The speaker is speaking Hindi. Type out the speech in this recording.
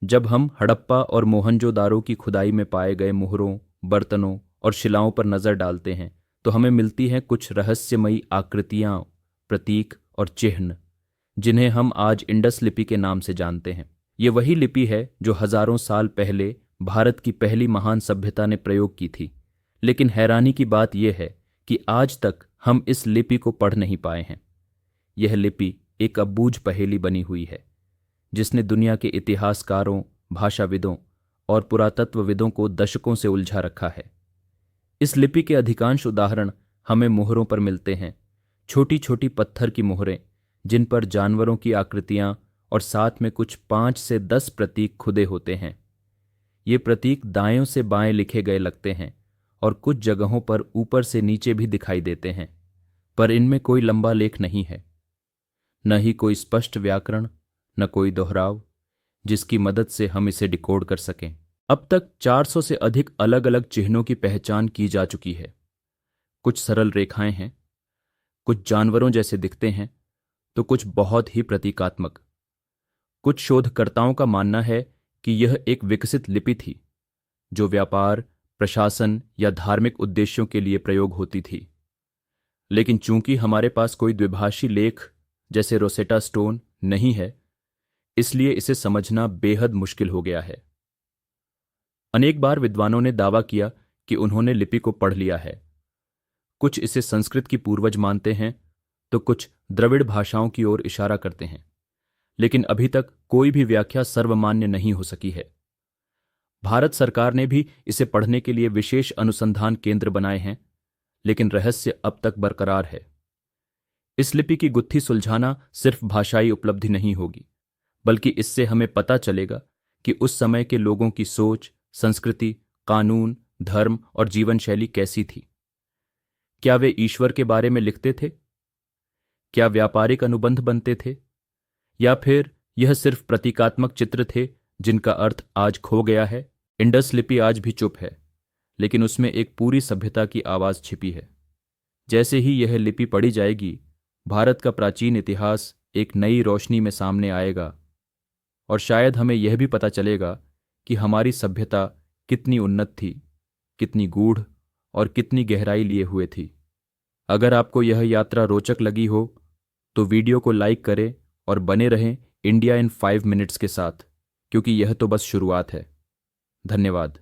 जब हम हड़प्पा और मोहनजोदारो की खुदाई में पाए गए मुहरों, बर्तनों और शिलाओं पर नज़र डालते हैं तो हमें मिलती हैं कुछ रहस्यमयी आकृतियाँ, प्रतीक और चिन्ह जिन्हें हम आज इंडस लिपि के नाम से जानते हैं। ये वही लिपि है जो हजारों साल पहले भारत की पहली महान सभ्यता ने प्रयोग की थी। लेकिन हैरानी की बात यह है कि आज तक हम इस लिपि को पढ़ नहीं पाए हैं। यह लिपि एक अबूझ पहेली बनी हुई है जिसने दुनिया के इतिहासकारों, भाषाविदों और पुरातत्वविदों को दशकों से उलझा रखा है। इस लिपि के अधिकांश उदाहरण हमें मोहरों पर मिलते हैं, छोटी छोटी पत्थर की मोहरें जिन पर जानवरों की आकृतियां और साथ में कुछ 5 से 10 प्रतीक खुदे होते हैं। ये प्रतीक दाएं से बाएं लिखे गए लगते हैं और कुछ जगहों पर ऊपर से नीचे भी दिखाई देते हैं, पर इनमें कोई लंबा लेख नहीं है, न ही कोई स्पष्ट व्याकरण, न कोई दोहराव जिसकी मदद से हम इसे डिकोड कर सकें। अब तक 400 से अधिक अलग अलग चिन्हों की पहचान की जा चुकी है। कुछ सरल रेखाएं हैं, कुछ जानवरों जैसे दिखते हैं तो कुछ बहुत ही प्रतीकात्मक। कुछ शोधकर्ताओं का मानना है कि यह एक विकसित लिपि थी जो व्यापार, प्रशासन या धार्मिक उद्देश्यों के लिए प्रयोग होती थी। लेकिन चूंकि हमारे पास कोई द्विभाषी लेख जैसे रोसेटा स्टोन नहीं है, इसलिए इसे समझना बेहद मुश्किल हो गया है। अनेक बार विद्वानों ने दावा किया कि उन्होंने लिपि को पढ़ लिया है। कुछ इसे संस्कृत की पूर्वज मानते हैं तो कुछ द्रविड़ भाषाओं की ओर इशारा करते हैं, लेकिन अभी तक कोई भी व्याख्या सर्वमान्य नहीं हो सकी है। भारत सरकार ने भी इसे पढ़ने के लिए विशेष अनुसंधान केंद्र बनाए हैं, लेकिन रहस्य अब तक बरकरार है। इस लिपि की गुत्थी सुलझाना सिर्फ भाषाई उपलब्धि नहीं होगी, बल्कि इससे हमें पता चलेगा कि उस समय के लोगों की सोच, संस्कृति, कानून, धर्म और जीवन शैली कैसी थी। क्या वे ईश्वर के बारे में लिखते थे? क्या व्यापारिक अनुबंध बनते थे? या फिर यह सिर्फ प्रतीकात्मक चित्र थे जिनका अर्थ आज खो गया है? इंडस लिपि आज भी चुप है, लेकिन उसमें एक पूरी सभ्यता की आवाज छिपी है। जैसे ही यह लिपि पढ़ी जाएगी, भारत का प्राचीन इतिहास एक नई रोशनी में सामने आएगा और शायद हमें यह भी पता चलेगा कि हमारी सभ्यता कितनी उन्नत थी, कितनी गूढ़ और कितनी गहराई लिए हुए थी। अगर आपको यह यात्रा रोचक लगी हो तो वीडियो को लाइक करें और बने रहें इंडिया इन 5 मिनट्स के साथ, क्योंकि यह तो बस शुरुआत है। धन्यवाद।